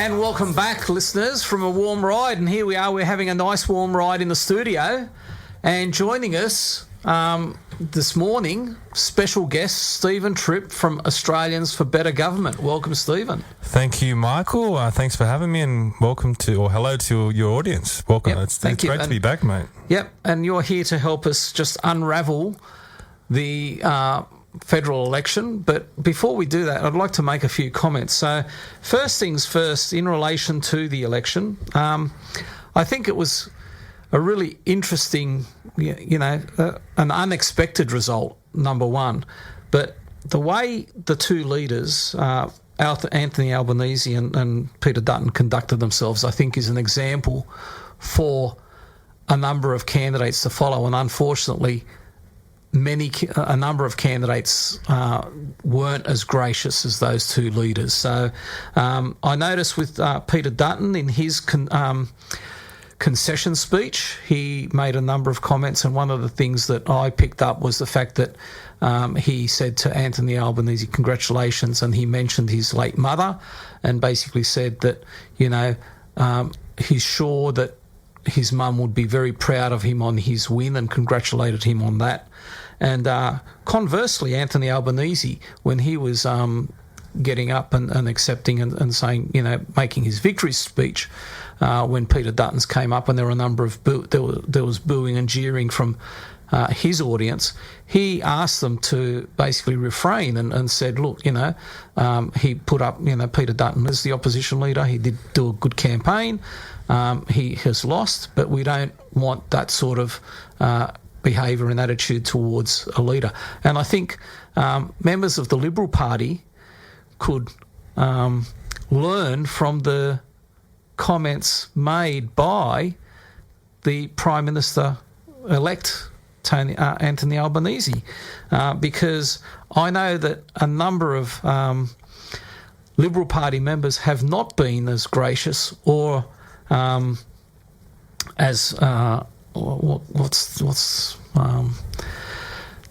And welcome back, listeners, from a warm ride. And here we are, we're having a nice warm ride in the studio. And joining us this morning, special guest Steven Tripp from Australians for Better Government. Welcome, Steven. Thank you, Michael. Thanks for having me, and welcome to, or hello to your audience. Welcome. Yep, It's great to be back, mate. Yep, and you're here to help us just unravel the federal election. But before we do that, I'd like to make a few comments. So first things first, in relation to the election, I think it was a really interesting, an unexpected result, number one. But the way the two leaders, Anthony Albanese and Peter Dutton, conducted themselves, I think is an example for a number of candidates to follow. And unfortunately, a number of candidates weren't as gracious as those two leaders. So I noticed with Peter Dutton in his concession speech, he made a number of comments, and one of the things that I picked up was the fact that he said to Anthony Albanese, congratulations, and he mentioned his late mother and basically said that, he's sure that his mum would be very proud of him on his win and congratulated him on that. And conversely, Anthony Albanese, when he was getting up and accepting and saying, making his victory speech, when Peter Dutton's came up and there were a number of there was booing and jeering from his audience, he asked them to basically refrain and said, look, he put up, Peter Dutton as the opposition leader. He did do a good campaign. He has lost, but we don't want that sort of behaviour and attitude towards a leader. And I think members of the Liberal Party could learn from the comments made by the Prime Minister-elect Anthony Albanese, because I know that a number of Liberal Party members have not been as gracious or as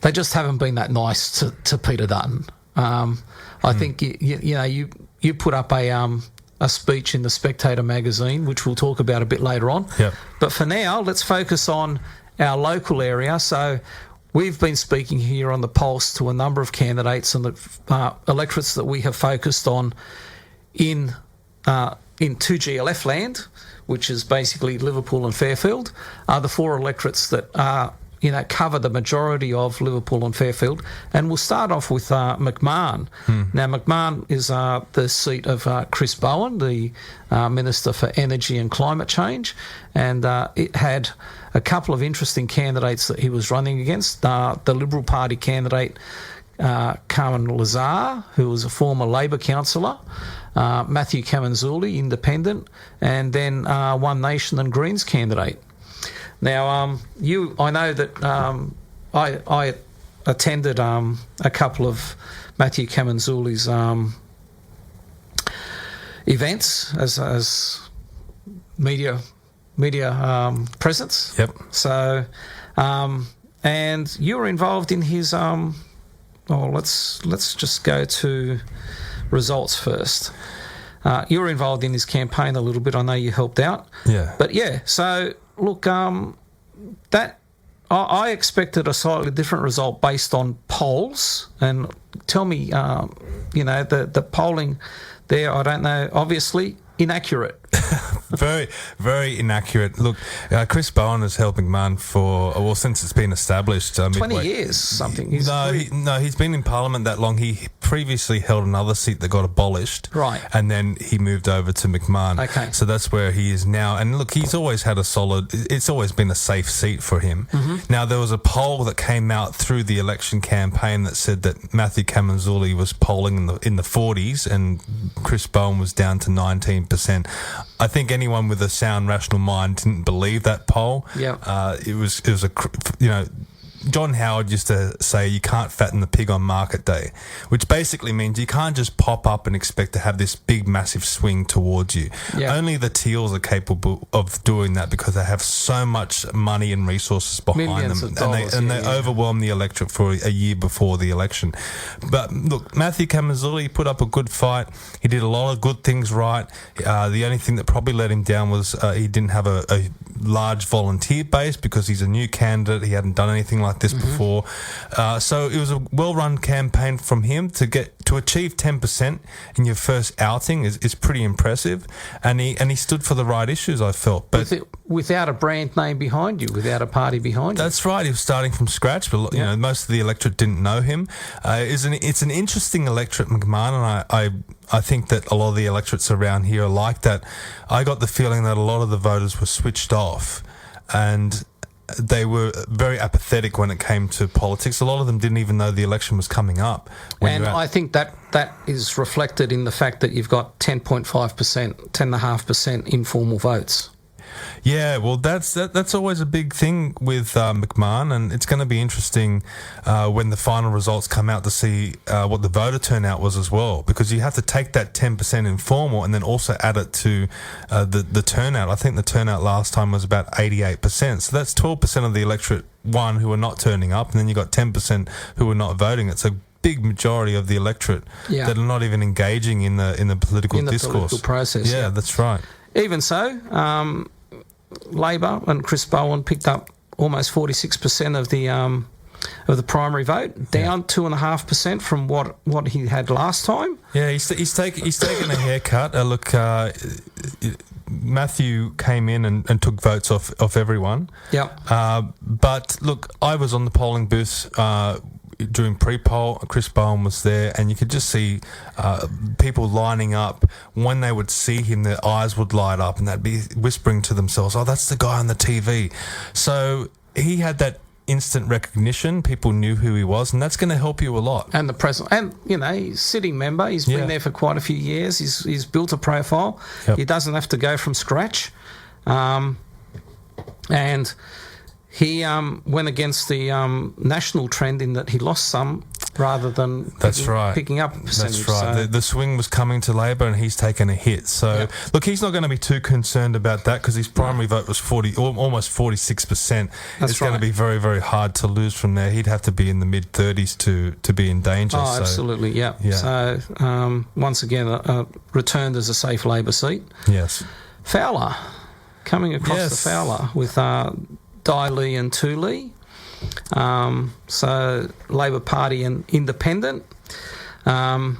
they just haven't been that nice to Peter Dutton. I think you put up a speech in the Spectator magazine, which we'll talk about a bit later on. Yep. But for now, let's focus on our local area. So we've been speaking here on the Pulse to a number of candidates and the electorates that we have focused on in 2GLF land, which is basically Liverpool and Fairfield, are the four electorates that are, cover the majority of Liverpool and Fairfield. And we'll start off with McMahon. Now, McMahon is the seat of Chris Bowen, the Minister for Energy and Climate Change, and it had a couple of interesting candidates that he was running against. The Liberal Party candidate, Carmen Lazar, who was a former Labor councillor, Matthew Kamanzuli, independent, and then One Nation and Greens candidate. Now, I know that I attended a couple of Matthew Kamanzuli's events as media presence. Yep. So, and you were involved in his. Let's just go to results first. You were involved in his campaign a little bit. I know you helped out. Yeah. But yeah, so look, that I expected a slightly different result based on polls. And tell me, the polling there, I don't know, obviously inaccurate. Very, very inaccurate. Look, Chris Bowen is helping McMahon since it's been established. 20 years, something. He's been in Parliament that long. He previously held another seat that got abolished. Right. And then he moved over to McMahon. Okay. So that's where he is now. And look, he's always had it's always been a safe seat for him. Mm-hmm. Now, there was a poll that came out through the election campaign that said that Matthew Kamanzuli was polling in the 40s and Chris Bowen was down to 19%. I think anyone with a sound, rational mind didn't believe that poll. Yeah. It was John Howard used to say you can't fatten the pig on market day, which basically means you can't just pop up and expect to have this big, massive swing towards you. Yeah. Only the Teals are capable of doing that because they have so much money and resources behind Millions them, of dollars, and they overwhelm the electorate for a year before the election. But look, Matthew Camazuli put up a good fight. He did a lot of good things right. The only thing that probably let him down was he didn't have a large volunteer base because he's a new candidate. He hadn't done anything like this before. So it was a well-run campaign from him to achieve 10% in your first outing is pretty impressive. And he stood for the right issues, I felt. But without a brand name behind you, without a party behind you. That's right. He was starting from scratch, but most of the electorate didn't know him. It's an interesting electorate, McMahon, and I think that a lot of the electorates around here are like that. I got the feeling that a lot of the voters were switched off and they were very apathetic when it came to politics. A lot of them didn't even know the election was coming up. And I think that is reflected in the fact that you've got 10.5%, 10.5% informal votes. Yeah, well, that's always a big thing with McMahon, and it's going to be interesting when the final results come out to see what the voter turnout was as well, because you have to take that 10% informal and then also add it to the turnout. I think the turnout last time was about 88%, so that's 12% of the electorate who are not turning up, and then you got 10% who are not voting. It's a big majority of the electorate that are not even engaging in the political discourse. Political process. Yeah, that's right. Even so, Labor and Chris Bowen picked up almost 46% of the primary vote, down 2.5% from what he had last time. Yeah, he's taken a haircut. Look, Matthew came in and took votes off everyone. Yeah. But look, I was on the polling booth during pre-poll. Chris Bowen was there, and you could just see people lining up. When they would see him, their eyes would light up and they'd be whispering to themselves, "Oh, that's the guy on the TV." So he had that instant recognition. People knew who he was, and that's going to help you a lot. And the president, and he's sitting member. He's been there for quite a few years. He's built a profile. Yep. He doesn't have to go from scratch, and he went against the national trend in that he lost some rather than picking up a percentage. That's right. So The swing was coming to Labor and he's taken a hit. So, look, he's not going to be too concerned about that because his primary vote was almost 46%. It's going to be very, very hard to lose from there. He'd have to be in the mid-30s to be in danger. Oh, absolutely, yeah. So, once again, returned as a safe Labor seat. Yes. Fowler, coming across the Fowler with Dai Lee and Tu Lee. So Labor Party and Independent. Once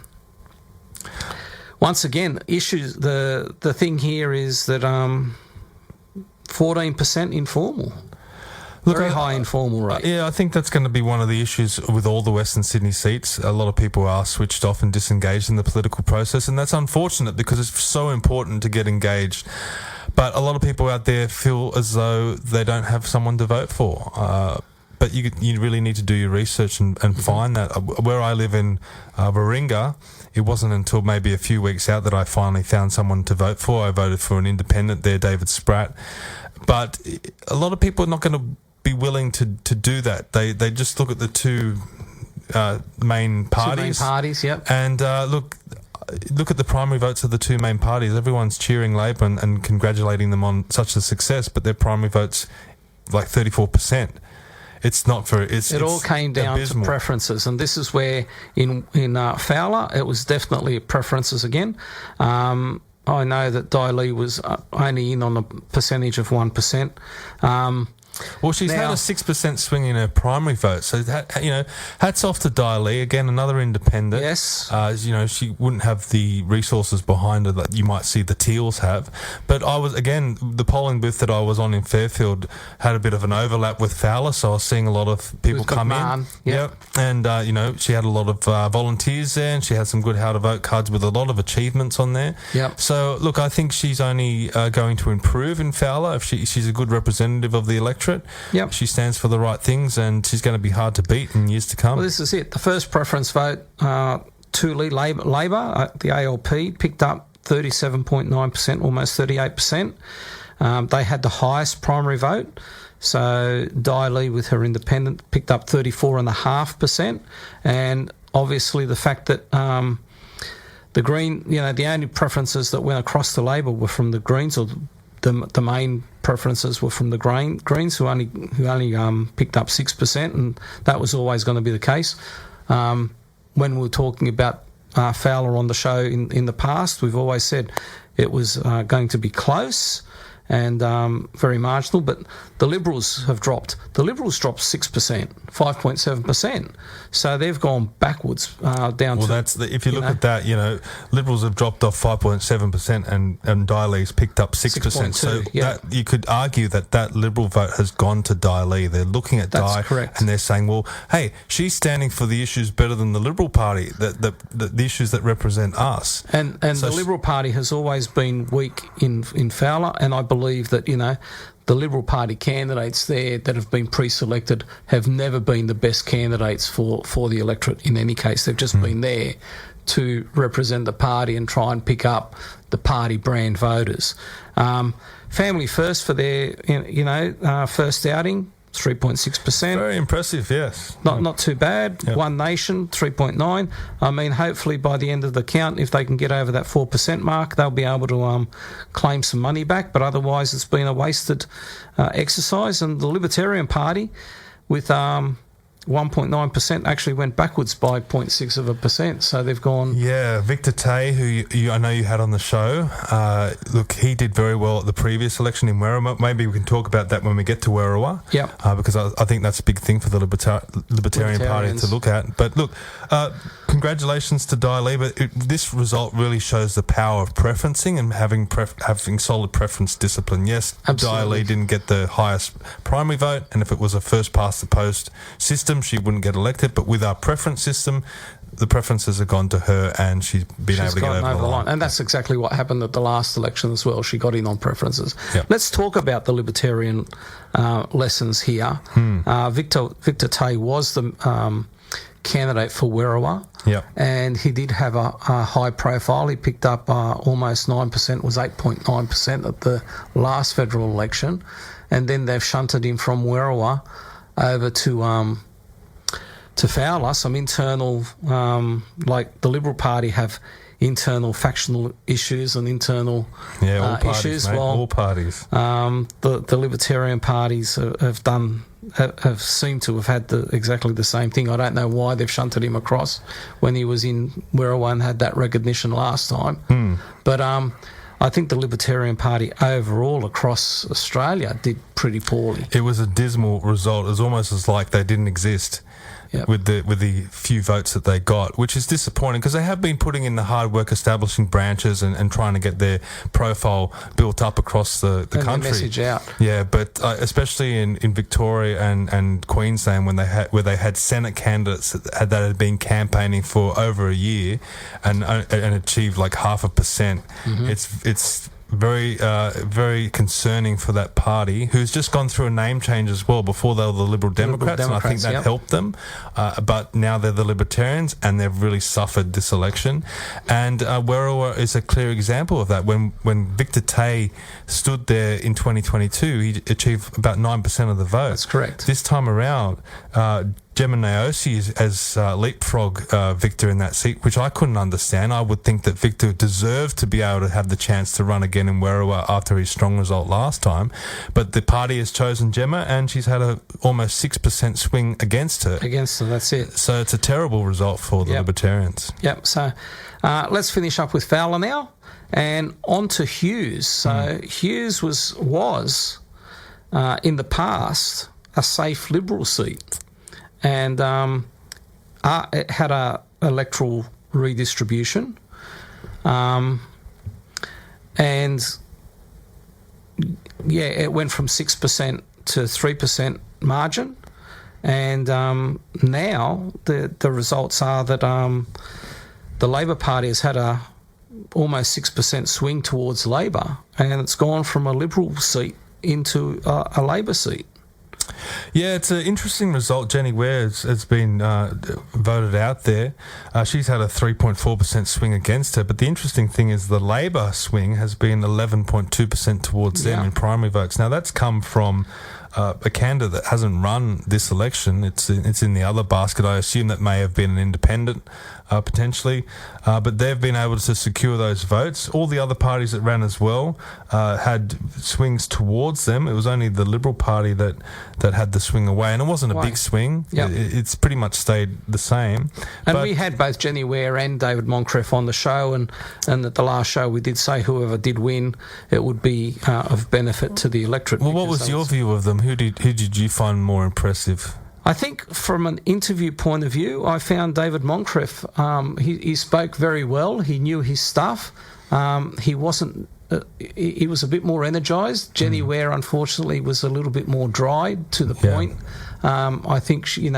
again, issues. The thing here is that 14% informal. Look, very high informal rate. Yeah, I think that's going to be one of the issues with all the Western Sydney seats. A lot of people are switched off and disengaged in the political process, and that's unfortunate because it's so important to get engaged. But a lot of people out there feel as though they don't have someone to vote for. But you really need to do your research and find that. Where I live in Warringah, it wasn't until maybe a few weeks out that I finally found someone to vote for. I voted for an independent there, David Spratt. But a lot of people are not going to be willing to do that. They just look at the two main parties. Two main parties, yep. And look at the primary votes of the two main parties. Everyone's cheering Labor and congratulating them on such a success, but their primary votes like 34%. It's not very. It all came down abysmal. to preferences, and this is where in Fowler it was definitely preferences again. I know that Dai Lee was only in on a percentage of 1%. Well, she's had a 6% swing in her primary vote, so hats off to Dai Lee, again another independent. Yes, she wouldn't have the resources behind her that you might see the Teals have. But the polling booth that I was on in Fairfield had a bit of an overlap with Fowler, so I was seeing a lot of people come in. Yep. And she had a lot of volunteers there, and she had some good how to vote cards with a lot of achievements on there. Yep. So look, I think she's only going to improve in Fowler if she's a good representative of the electorate. Yep. She stands for the right things, and she's going to be hard to beat in years to come. Well, this is it. The first preference vote, Tu Lee Labor, the ALP, picked up 37.9%, almost 38%. They had the highest primary vote. So Di Lee with her independent picked up 34.5%. And obviously the fact that the Green, the only preferences that went across the Labor were from the Greens, or the main preferences were from the Greens, who only picked up 6%, and that was always going to be the case. When we were talking about Fowler on the show in the past, we've always said it was going to be close and very marginal, but the Liberals have dropped. The Liberals dropped 6%, 5.7%. So they've gone backwards down to... Well, if you look at that, Liberals have dropped off 5.7% and Di Lee's picked up 6%. So that, you could argue that Liberal vote has gone to Di Lee. They're looking at Di and they're saying, well, hey, she's standing for the issues better than the Liberal Party, the issues that represent us. And so the Liberal Party has always been weak in Fowler, and I believe that, the Liberal Party candidates there that have been pre-selected have never been the best candidates for the electorate in any case. They've just been there to represent the party and try and pick up the party brand voters. Family First for their, first outing, 3.6%. Very impressive, yes. Not too bad. Yep. One Nation, 3.9. I mean, hopefully by the end of the count, if they can get over that 4% mark, they'll be able to claim some money back. But otherwise, it's been a wasted exercise. And the Libertarian Party, with 1.9%, actually went backwards by 0.6%. So they've gone... Yeah, Victor Tay, who I know you had on the show, look, he did very well at the previous election in Werriwa. Maybe we can talk about that when we get to Werriwa. Yeah. Because I think that's a big thing for the Libertarian Party to look at. But look, congratulations to Di Lee, but this result really shows the power of preferencing and having solid preference discipline. Yes, Di Lee didn't get the highest primary vote, and if it was a first-past-the-post system, she wouldn't get elected, but with our preference system, the preferences have gone to her and she's been able to get over the line. And that's exactly what happened at the last election as well. She got in on preferences. Yep. Let's talk about the Libertarian lessons here. Victor Tay was the candidate for Werriwa. Yep. And he did have a high profile. He picked up almost 9%, was 8.9% at the last federal election. And then they've shunted him from Werriwa over to Fowler. Some internal, like the Liberal Party have internal factional issues and internal issues. Mate, all parties. The Libertarian parties have seemed to have had exactly the same thing. I don't know why they've shunted him across when he was in Werriwa and had that recognition last time. But I think the Libertarian Party overall across Australia did pretty poorly. It was a dismal result. It was almost as like they didn't exist. Yep. With the few votes that they got, which is disappointing because they have been putting in the hard work establishing branches and trying to get their profile built up across the country. And message out. Yeah, but especially in Victoria and Queensland where they had Senate candidates that had been campaigning for over a year and achieved like 0.5%. It's very, very concerning for that party, who's just gone through a name change as well. Before they were the Liberal Democrats, and I think that helped them. But now they're the Libertarians, and they've really suffered this election. And Werriwa is a clear example of that. When Victor Tay stood there in 2022, he achieved about 9% of the vote. That's correct. This time around, Gemma Naosi has leapfrog Victor in that seat, which I couldn't understand. I would think that Victor deserved to be able to have the chance to run again in Werriwa after his strong result last time. But the party has chosen Gemma, and she's had a almost 6% swing against her. That's it. So it's a terrible result for the Libertarians. Yep. So let's finish up with Fowler now, and on to Hughes. So Hughes was in the past a safe Liberal seat. And it had a electoral redistribution, and it went from 6% to 3% margin, and now the results are that the Labor Party has had a almost 6% swing towards Labor, and it's gone from a Liberal seat into a Labor seat. Yeah, it's an interesting result. Jenny Ware has been voted out there. She's had a 3.4% swing against her. But the interesting thing is the Labor swing has been 11.2% towards them in primary votes. Now, that's come from a candidate that hasn't run this election. It's in the other basket. I assume that may have been an independent, potentially, but they've been able to secure those votes. All the other parties that ran as well had swings towards them. It was only the Liberal Party that had the swing away, and it wasn't a big swing. Yep. It's pretty much stayed the same. And we had both Jenny Ware and David Moncrieff on the show, and at the last show we did say whoever did win, it would be of benefit to the electorate. Well, what was your view of them? Who did you find more impressive? I think from an interview point of view, I found David Moncrieff, he spoke very well. He knew his stuff. He wasn't... he was a bit more energised. Jenny Ware, unfortunately, was a little bit more dry to the point. I think she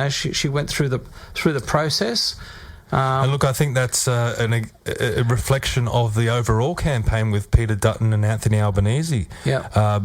went through the process. And look, I think that's a reflection of the overall campaign with Peter Dutton and Anthony Albanese. Yeah.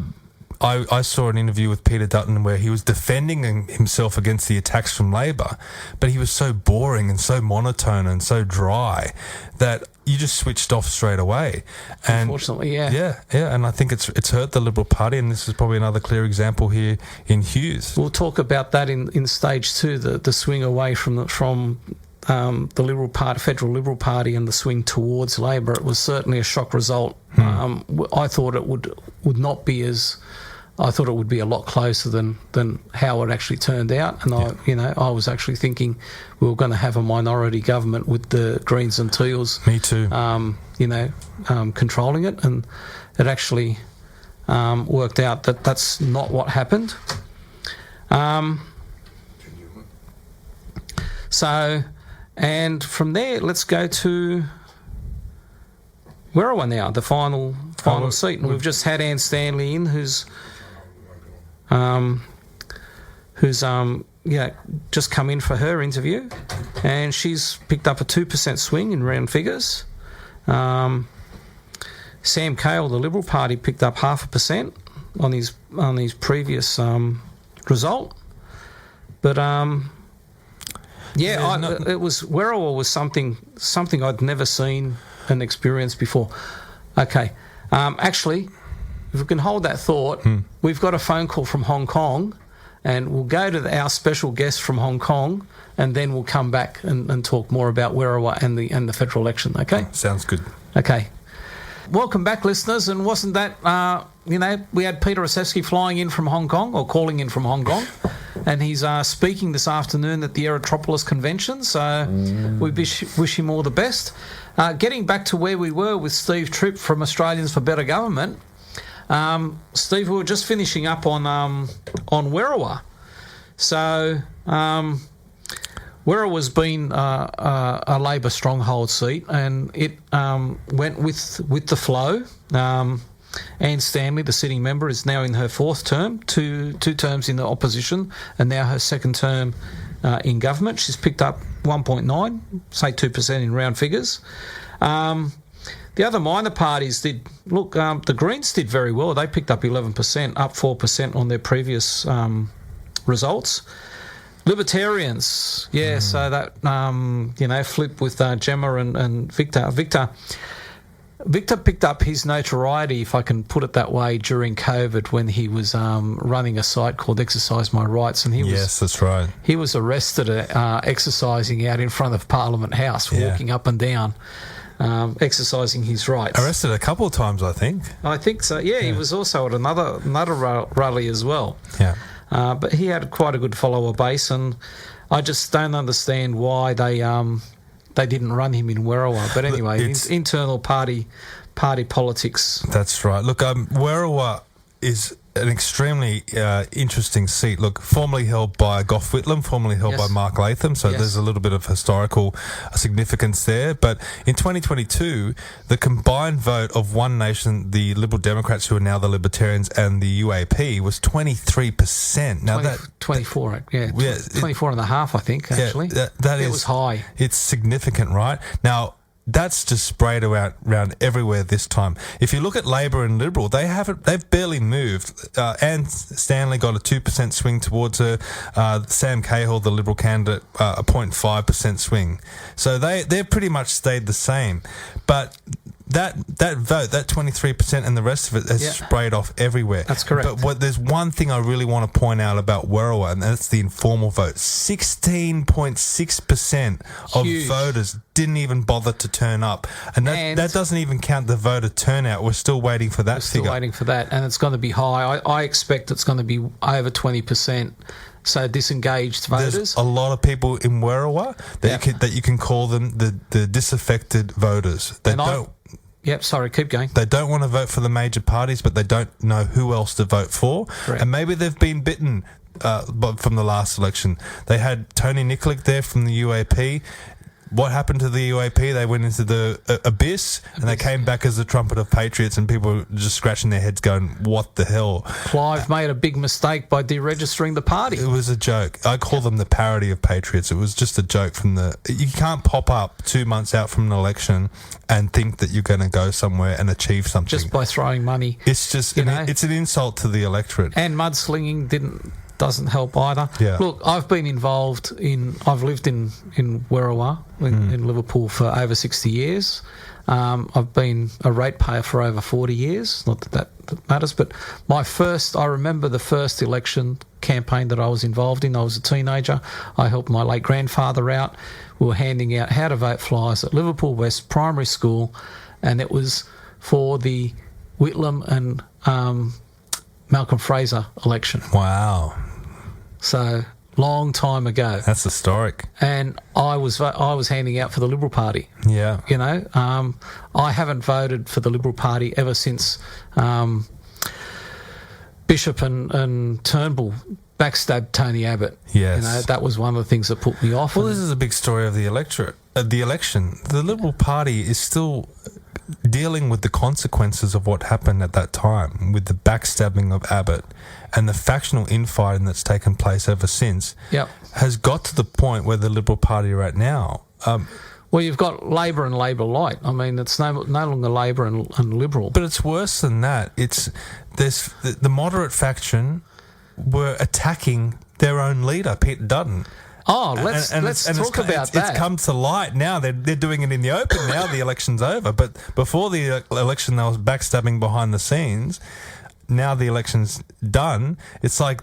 I saw an interview with Peter Dutton where he was defending himself against the attacks from Labor, but he was so boring and so monotone and so dry that you just switched off straight away. And unfortunately, yeah. Yeah, and I think it's hurt the Liberal Party, and this is probably another clear example here in Hughes. We'll talk about that in stage 2, the swing away from the Liberal Party, Federal Liberal Party, and the swing towards Labor. It was certainly a shock result. I thought it would not be as... I thought it would be a lot closer than how it actually turned out, and I was actually thinking we were going to have a minority government with the Greens and Teals. Me too. Controlling it, and it actually worked out that that's not what happened. So, and from there, let's go to Werriwa now, the final seat, and we've just had Anne Stanley in, who's just come in for her interview, and she's picked up a 2% swing in round figures. Sam Cale, the Liberal Party, picked up 0.5% on his previous result, but it was Werriwa was something I'd never seen and experienced before. Okay, actually, if we can hold that thought, we've got a phone call from Hong Kong, and we'll go to our special guest from Hong Kong, and then we'll come back and talk more about Werriwa and the federal election. Okay? Sounds good. Okay. Welcome back, listeners. And wasn't that we had Peter Osefsky flying in from Hong Kong, or calling in from Hong Kong, and he's speaking this afternoon at the Aerotropolis Convention. So we wish him all the best. Getting back to where we were with Steve Tripp from Australians for Better Government. Steve, we were just finishing up on Werriwa. So Werriwa's been a Labor stronghold seat, and it went with the flow. Anne Stanley, the sitting member, is now in her 4th term, two terms in the opposition, and now her 2nd term in government. She's picked up 1.9, say 2% in round figures. The other minor parties did look. The Greens did very well. They picked up 11%, up 4% on their previous results. Libertarians, so that flip with Gemma and Victor. Victor picked up his notoriety, if I can put it that way, during COVID when he was running a site called Exercise My Rights, and yes, that's right. He was arrested exercising out in front of Parliament House, walking up and down. Exercising his rights. Arrested a couple of times, I think. I think so. Yeah, he was also at another rally as well. Yeah, but he had quite a good follower base, and I just don't understand why they didn't run him in Werriwa. But anyway, it's internal party politics. That's right. Look, Werriwa is an extremely interesting seat. Look, formerly held by Gough Whitlam, formerly held by Mark Latham, so there's a little bit of historical significance there. But in 2022, the combined vote of One Nation, the Liberal Democrats, who are now the Libertarians, and the UAP was 23%. Now 24, 24 and a half, I think, actually. It was high. It's significant, right? Now, that's just sprayed around everywhere this time. If you look at Labor and Liberal, they've barely moved. Anne Stanley got a 2% swing towards her. Sam Cahill, the Liberal candidate, a 0.5% swing. So they're pretty much stayed the same. But that vote, that 23% and the rest of it has sprayed off everywhere. That's correct. But there's one thing I really want to point out about Werriwa, and that's the informal vote. 16.6% of voters didn't even bother to turn up. And that doesn't even count the voter turnout. We're still waiting for that figure. Still waiting for that, and it's going to be high. I expect it's going to be over 20%. So disengaged voters. There's a lot of people in Werriwa that you can call them the disaffected voters. Sorry, keep going. They don't want to vote for the major parties, but they don't know who else to vote for. Correct. And maybe they've been bitten from the last election. They had Tony Nikolic there from the UAP. What happened to the UAP? They went into the abyss, and they came back as the trumpet of patriots, and people were just scratching their heads going, what the hell? Clive made a big mistake by deregistering the party. It was a joke. I call them the parody of patriots. It was just a joke you can't pop up 2 months out from an election and think that you're going to go somewhere and achieve something. Just by throwing money. It's just, it's an insult to the electorate. And mudslinging doesn't help either. Yeah. Look, I've lived in Werriwa in Liverpool for over 60 years. I've been a ratepayer for over 40 years. Not that matters, but I remember the first election campaign that I was involved in. I was a teenager. I helped my late grandfather out. We were handing out how to vote flyers at Liverpool West Primary School, and it was for the Whitlam and Malcolm Fraser election. Wow. So long time ago. That's historic. And I was handing out for the Liberal Party. Yeah. I haven't voted for the Liberal Party ever since Bishop and Turnbull backstabbed Tony Abbott. Yes. That was one of the things that put me off. Well, this is a big story of the electorate. The election. The Liberal Party is still dealing with the consequences of what happened at that time, with the backstabbing of Abbott and the factional infighting that's taken place ever since, has got to the point where the Liberal Party right now... well, you've got Labor and Labor Light. I mean, it's no longer Labor and Liberal. But it's worse than that. There's the moderate faction were attacking their own leader, Peter Dutton. Oh, let's talk about that. It's come to light now. They're doing it in the open now. The election's over. But before the election, they was backstabbing behind the scenes. Now the election's done. It's like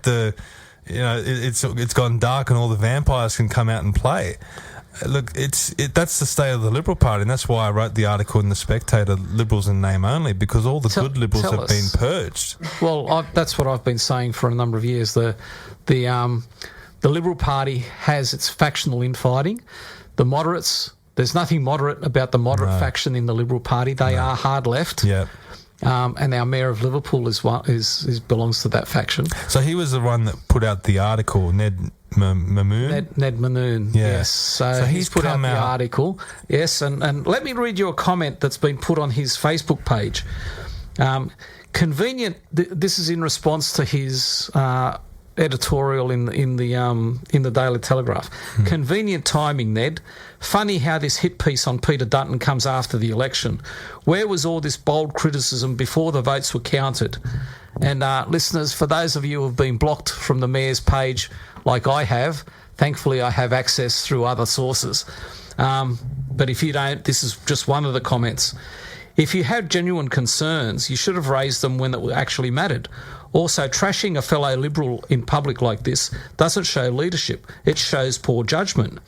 it's gone dark and all the vampires can come out and play. Look, that's the state of the Liberal Party, and that's why I wrote the article in The Spectator, Liberals in name only, because all the good Liberals have been purged. Well, that's what I've been saying for a number of years. The Liberal Party has its factional infighting. The moderates, there's nothing moderate about the moderate faction in the Liberal Party. They are hard left. Yeah. And our Mayor of Liverpool belongs to that faction. So he was the one that put out the article, Ned Mamoon? Ned Mamoon, yes. So he's put out the article. Yes, and let me read you a comment that's been put on his Facebook page. Convenient. This is in response to his editorial in the Daily Telegraph. Convenient timing, Ned. Funny how this hit piece on Peter Dutton comes after the election. Where was all this bold criticism before the votes were counted? And listeners, for those of you who have been blocked from the Mayor's page, like I have, thankfully I have access through other sources. But if you don't, this is just one of the comments. If you had genuine concerns, you should have raised them when it actually mattered. Also, trashing a fellow Liberal in public like this doesn't show leadership. It shows poor judgment.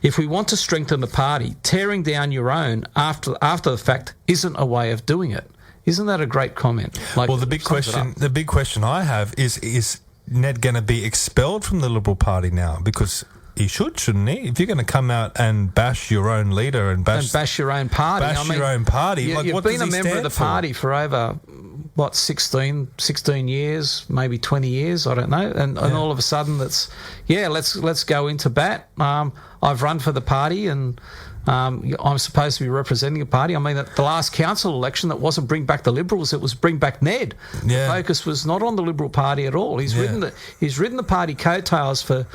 If we want to strengthen the party, tearing down your own after the fact isn't a way of doing it. Isn't that a great comment? Well, the big question I have is Ned going to be expelled from the Liberal Party now? Because he shouldn't he? If you're going to come out and bash your own leader and bash your own party, your own party, you've been a member of the party for over 16 years, maybe 20 years, I don't know, and all of a sudden let's go into bat. I've run for the party and I'm supposed to be representing a party. I mean, at the last council election, that wasn't bring back the Liberals, it was bring back Ned. Yeah. The focus was not on the Liberal Party at all. He's ridden the party coattails for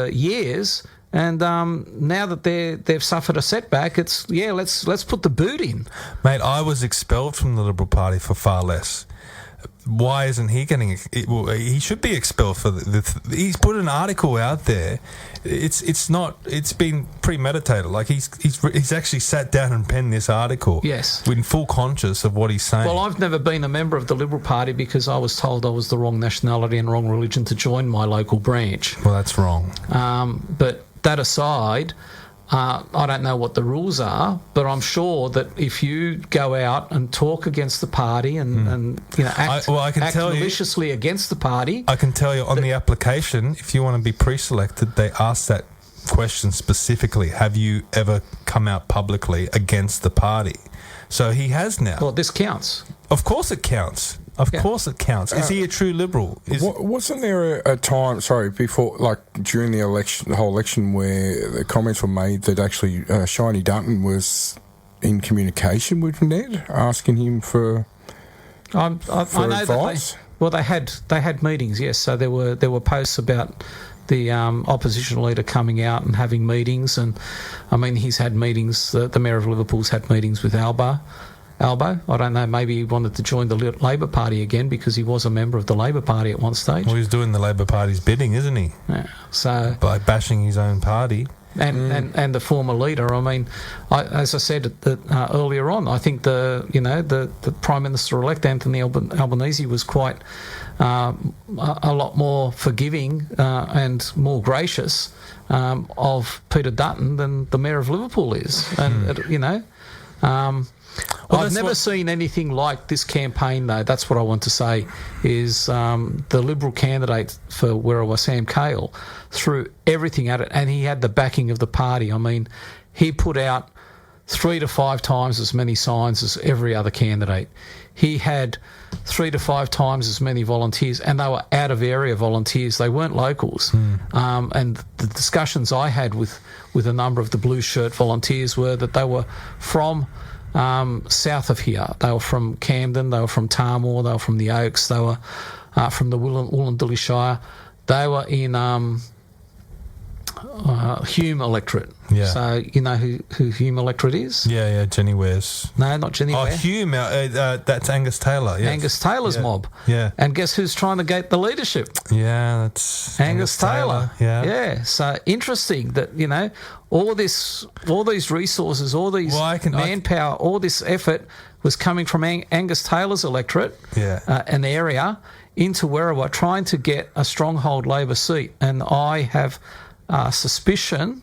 years, and now that they've suffered a setback, let's put the boot in. Mate, I was expelled from the Liberal Party for far less. why isn't he getting? He should be expelled for he's put an article out there. It's not. It's been premeditated. Like he's actually sat down and penned this article. Yes, in full conscious of what he's saying. Well, I've never been a member of the Liberal Party because I was told I was the wrong nationality and wrong religion to join my local branch. Well, that's wrong. But that aside, I don't know what the rules are, but I'm sure that if you go out and talk against the party and act maliciously against the party, I can tell you on the application, if you want to be pre-selected, they ask that question specifically: have you ever come out publicly against the party? So he has now. Well, this counts. Of course it counts. Of course it counts. Is he a true Liberal? Wasn't there a time, before, like during the election, the whole election, where the comments were made that actually Shiny Dutton was in communication with Ned, asking him for advice? They had meetings, yes. So there were posts about the opposition leader coming out and having meetings, and I mean he's had meetings. The Mayor of Liverpool's had meetings with Albo. I don't know, maybe he wanted to join the Labor Party again because he was a member of the Labor Party at one stage. Well, he's doing the Labor Party's bidding, isn't he? Yeah. So by bashing his own party. And the former leader. I mean, as I said earlier on, I think the Prime Minister-elect Anthony Albanese was quite a lot more forgiving and more gracious of Peter Dutton than the Mayor of Liverpool is, and I've never seen anything like this campaign, though. That's what I want to say, is the Liberal candidate for Werriwa, Sam Cale, threw everything at it, and he had the backing of the party. I mean, he put out 3 to 5 times as many signs as every other candidate. He had 3 to 5 times as many volunteers, and they were out-of-area volunteers. They weren't locals. And the discussions I had with a number of the blue shirt volunteers were that they were from south of here. They were from Camden, they were from Tarmore, they were from the Oaks, they were from the Wollondilly Shire. They were in Hume electorate. Yeah. So you know who Hume electorate is? Yeah, Jenny Ware's. No, not Jenny Ware. Oh, Hume, that's Angus Taylor. Yes. Angus Taylor's mob. Yeah. And guess who's trying to gate the leadership? Yeah, that's Angus Taylor. Yeah. So interesting that, all these resources, all these manpower, all this effort was coming from Angus Taylor's electorate, an area, into Werriwa, trying to get a stronghold Labor seat. And I have suspicion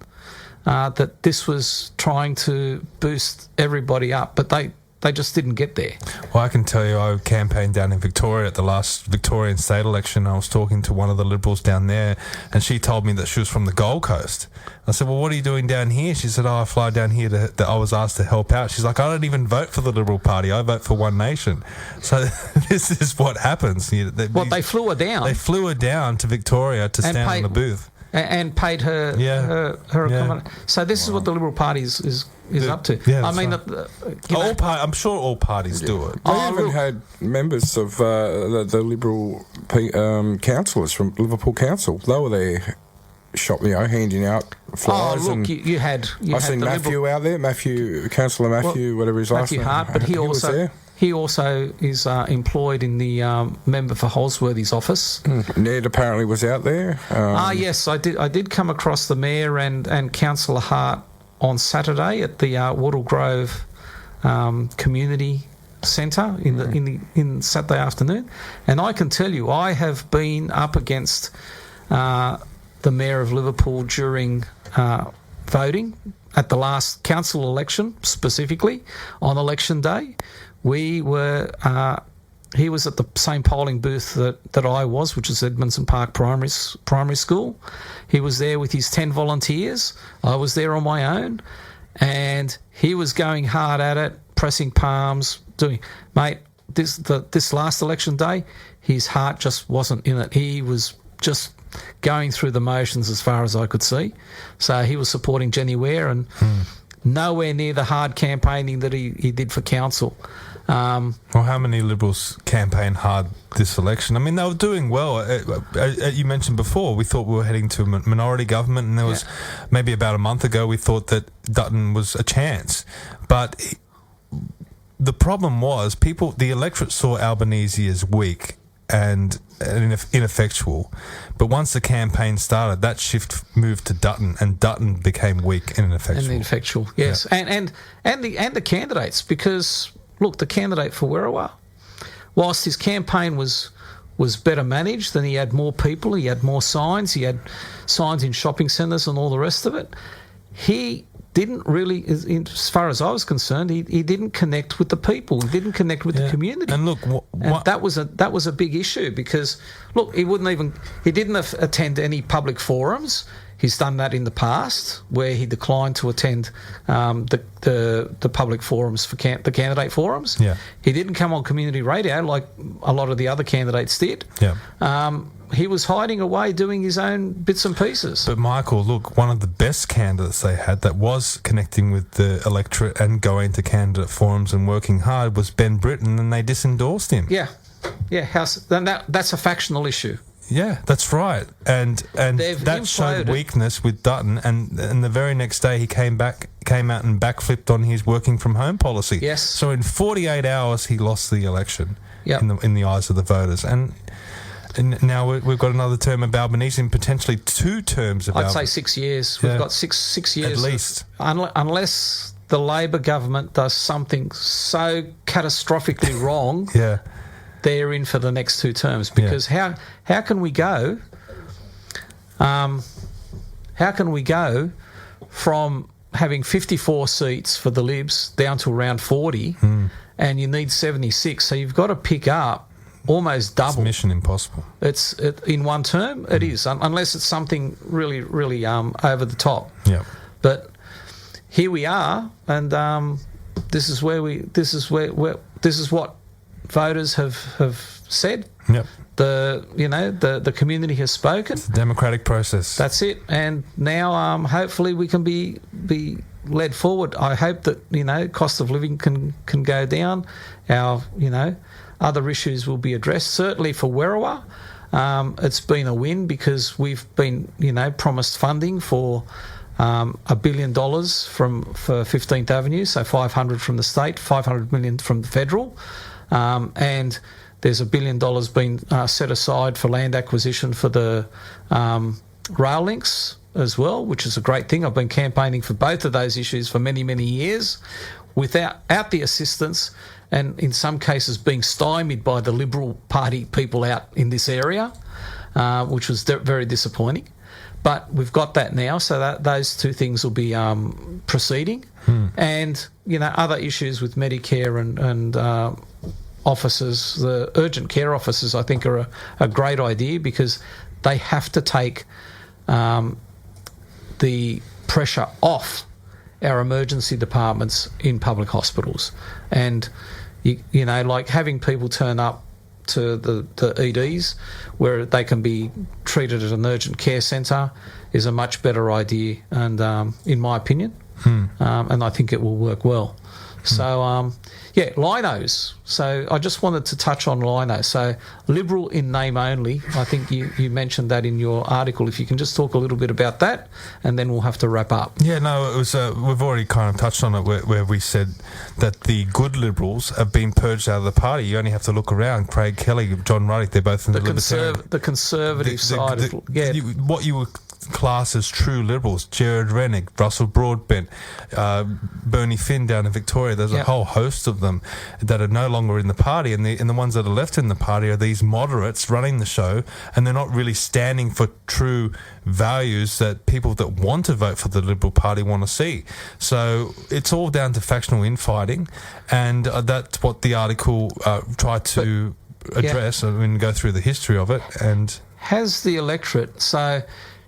that this was trying to boost everybody up, but they just didn't get there. Well, I can tell you, I campaigned down in Victoria at the last Victorian state election. I was talking to one of the Liberals down there, and she told me that she was from the Gold Coast. I said, well, what are you doing down here? She said, I fly down here that I was asked to help out. She's like, I don't even vote for the Liberal Party. I vote for One Nation. So this is what happens. They flew her down. They flew her down to Victoria to stand on the booth. And paid her her accommodation. So this is what the Liberal Party is up to. Yeah, I mean, I'm sure all parties do it. They even had members of the Liberal councillors from Liverpool Council. They were there, handing out flyers. Oh, look, you had I seen Matthew out there, Councillor Matthew, whatever his last name. Matthew Hart, but he was there. He also is employed in the member for Holsworthy's office. Ned apparently was out there. Yes, I did come across the Mayor and Councillor Hart on Saturday at the Wattle Grove Community Centre in Saturday afternoon, and I can tell you, I have been up against the Mayor of Liverpool during voting at the last council election, specifically on election day. He was at the same polling booth that I was, which is Edmondson Park Primary School. He was there with his 10 volunteers. I was there on my own, and he was going hard at it, pressing palms, this last election day, his heart just wasn't in it. He was just going through the motions as far as I could see. So he was supporting Jenny Ware and nowhere near the hard campaigning that he did for council. Well, how many Liberals campaigned hard this election? I mean, they were doing well. You mentioned before, we thought we were heading to a minority government, and there was maybe about a month ago we thought that Dutton was a chance. But the problem was the electorate saw Albanese as weak and ineffectual. But once the campaign started, that shift moved to Dutton, and Dutton became weak and ineffectual. Yes. Yeah. And the candidates, because look, the candidate for Werriwa, whilst his campaign was better managed, and he had more people, he had more signs, he had signs in shopping centres and all the rest of it, he didn't really, as far as I was concerned, he didn't connect with the people. He didn't connect with the community. And look, and that was a big issue, because look, he didn't attend any public forums. He's done that in the past, where he declined to attend the public forums for the candidate forums. Yeah. He didn't come on community radio like a lot of the other candidates did. Yeah. He was hiding away doing his own bits and pieces. But Michael, look, one of the best candidates they had that was connecting with the electorate and going to candidate forums and working hard was Ben Britton, and they disendorsed him. Yeah. That's a factional issue. Yeah, that's right. And that showed weakness with Dutton, and the very next day he came out and backflipped on his working from home policy. Yes. So in 48 hours he lost the election in the eyes of the voters. And now we've got another term of Albanese, and potentially 2 terms of Albanese. I'd say 6 years. We've got six years. At least. Unless the Labor government does something so catastrophically wrong, they're in for the next 2 terms. Because how can we go? How can we go from having 54 seats for the Libs down to around 40, and you need 76? So you've got to pick up almost double. It's mission impossible. It's in one term. It is, unless it's something really, really over the top. Yeah. But here we are, and this is what voters have said. Yep. The community has spoken. It's a democratic process. That's it. And now hopefully we can be led forward. I hope that cost of living can go down. Our other issues will be addressed. Certainly for Werriwa, it's been a win, because we've been promised funding for $1 billion for 15th Avenue, so 500 from the state, 500 million from the federal, and there's $1 billion been set aside for land acquisition for the rail links as well, which is a great thing. I've been campaigning for both of those issues for many, many years, without the assistance, and in some cases being stymied by the Liberal Party people out in this area, which was very disappointing. But we've got that now, so that those 2 things will be proceeding. And other issues with Medicare and officers, the urgent care officers, I think are a great idea, because they have to take the pressure off our emergency departments in public hospitals. And like having people turn up to the EDs where they can be treated at an urgent care centre is a much better idea, and in my opinion, and I think it will work well. So linos. So I just wanted to touch on linos. So Liberal in name only. I think you mentioned that in your article. If you can just talk a little bit about that, and then we'll have to wrap up. Yeah, no, it was. We've already kind of touched on it, where we said that the good Liberals have been purged out of the party. You only have to look around. Craig Kelly, John Ruddock, they're both in the Libertarian. The conservative side. What you would class as true Liberals: Jared Rennick, Russell Broadbent, Bernie Finn down in Victoria. There's a whole host of them that are no longer in the party, and the ones that are left in the party are these moderates running the show, and they're not really standing for true values that people that want to vote for the Liberal Party want to see. So it's all down to factional infighting, and that's what the article tried to address. I mean, go through the history of it. And has the electorate, so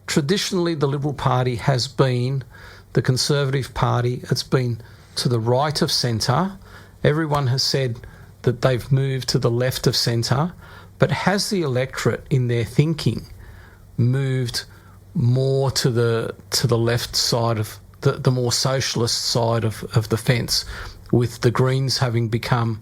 traditionally the Liberal Party has been the Conservative Party. It's been to the right of centre. Everyone has said that they've moved to the left of centre, but has the electorate in their thinking moved more to the left side of the more socialist side of the fence, with the Greens having become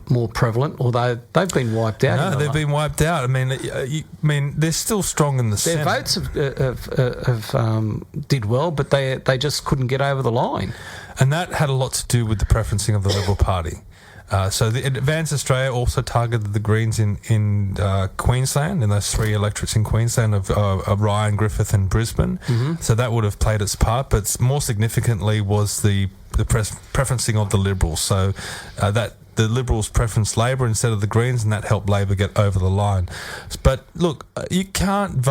more prevalent, although they've been wiped out? No, they've been wiped out. I mean, they're still strong in the Senate. Their votes have did well, but they just couldn't get over the line. And that had a lot to do with the preferencing of the Liberal Party. So the Advance Australia also targeted the Greens in Queensland, in those 3 electorates in Queensland of Ryan, Griffith and Brisbane. So that would have played its part, but more significantly was the preferencing of the Liberals. So that the Liberals preferenced Labor instead of the Greens, and that helped Labor get over the line. But look, you can't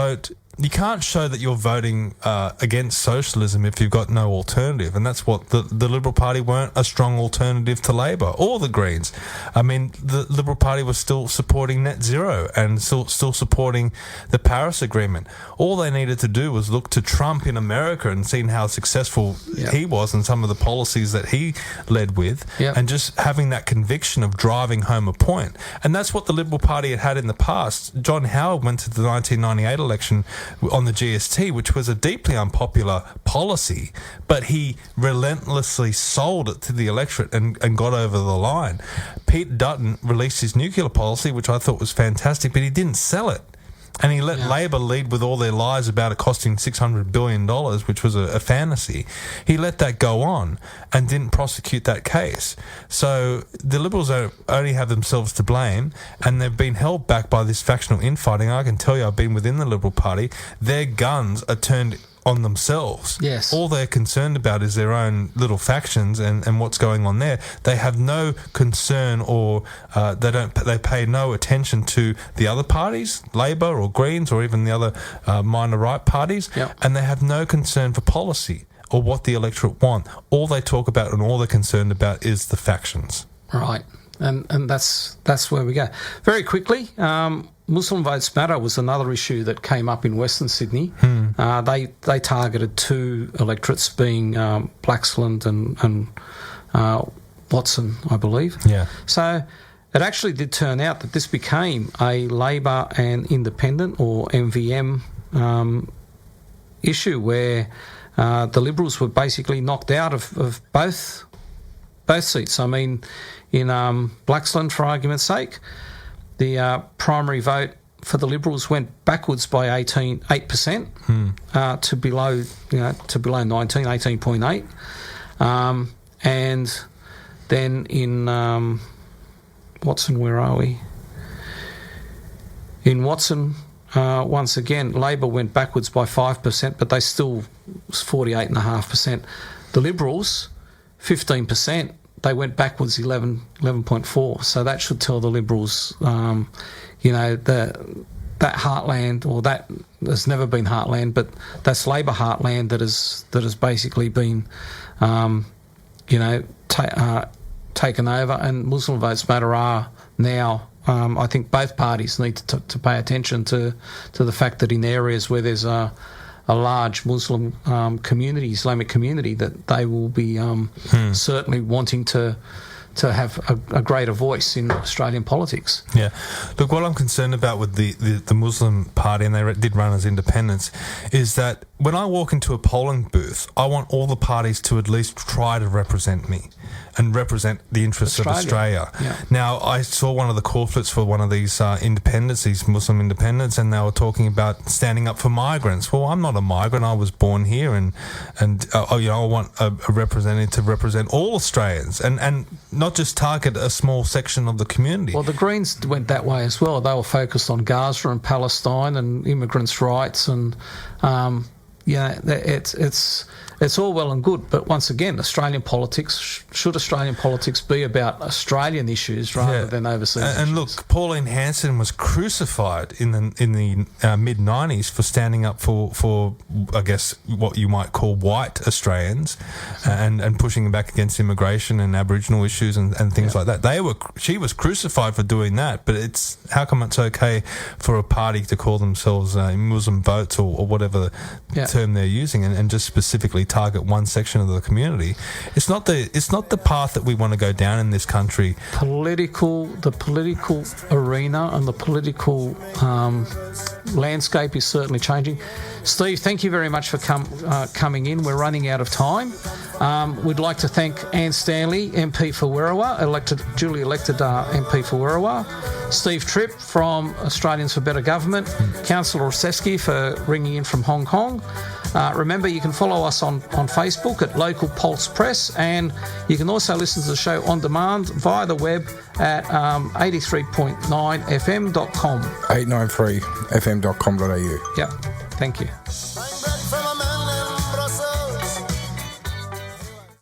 show that you're voting against socialism if you've got no alternative, and that's what the Liberal Party weren't a strong alternative to Labor or the Greens. I mean, the Liberal Party was still supporting net zero and still supporting the Paris Agreement. All they needed to do was look to Trump in America and seeing how successful he was and some of the policies that he led with, and just having that conviction of driving home a point. And that's what the Liberal Party had in the past. John Howard went to the 1998 election on the GST, which was a deeply unpopular policy, but he relentlessly sold it to the electorate and got over the line. Pete Dutton released his nuclear policy, which I thought was fantastic, but he didn't sell it. And he let Labor lead with all their lies about it costing $600 billion, which was a fantasy. He let that go on and didn't prosecute that case. So the Liberals only have themselves to blame, and they've been held back by this factional infighting. I can tell you, I've been within the Liberal Party. Their guns are turned on themselves. Yes. All they're concerned about is their own little factions and what's going on there. They have no concern or they pay no attention to the other parties, Labor or Greens or even the other minor right parties, and they have no concern for policy or what the electorate want. All they talk about and all they're concerned about is the factions. Right. And that's where we go. Very quickly, Muslim Votes Matter was another issue that came up in Western Sydney. They targeted 2 electorates, being Blaxland and Watson, I believe. Yeah. So it actually did turn out that this became a Labor and Independent, or MVM, issue where the Liberals were basically knocked out of both seats. I mean, in Blaxland, for argument's sake, the primary vote for the Liberals went backwards by 8% to below 19, 18.8, and then in Watson, where are we? In Watson, once again, Labor went backwards by 5%, but they still was 48.5%. The Liberals, 15%. They went backwards 11.4. So that should tell the Liberals, that heartland, or that has never been heartland, but that's Labor heartland that has basically been, taken over. And Muslim Votes Matter are now. I think both parties need to pay attention to the fact that in areas where there's a large Muslim community, Islamic community, that they will be certainly wanting to have a greater voice in Australian politics. Yeah. Look, what I'm concerned about with the Muslim Party, and they did run as independents, is that when I walk into a polling booth, I want all the parties to at least try to represent me and represent the interests of Australia. Yeah. Now, I saw one of the corporates for one of these independents, these Muslim independents, and they were talking about standing up for migrants. Well, I'm not a migrant. I was born here, and I want a representative to represent all Australians and not just target a small section of the community. Well, the Greens went that way as well. They were focused on Gaza and Palestine and immigrants' rights, and it's all well and good, but once again, Australian politics, should Australian politics be about Australian issues rather than overseas issues? And look, Pauline Hanson was crucified in the mid-90s for standing up for I guess what you might call white Australians and pushing back against immigration and Aboriginal issues and things like that. She was crucified for doing that, but how come it's okay for a party to call themselves Muslim Votes or whatever term they're using and just specifically target one section of the community? It's not the path that we want to go down in this country. The political arena and the political landscape is certainly changing. Steve, thank you very much for coming in. We're running out of time. We'd like to thank Anne Stanley, MP for Werriwa, duly elected MP for Werriwa. Steve Tripp from Australians for Better Government. Councillor Oseski for ringing in from Hong Kong. Remember, you can follow us on Facebook at Local Pulse Press, and you can also listen to the show on demand via the web at 83.9fm.com. 893fm.com.au. Yep. Thank you.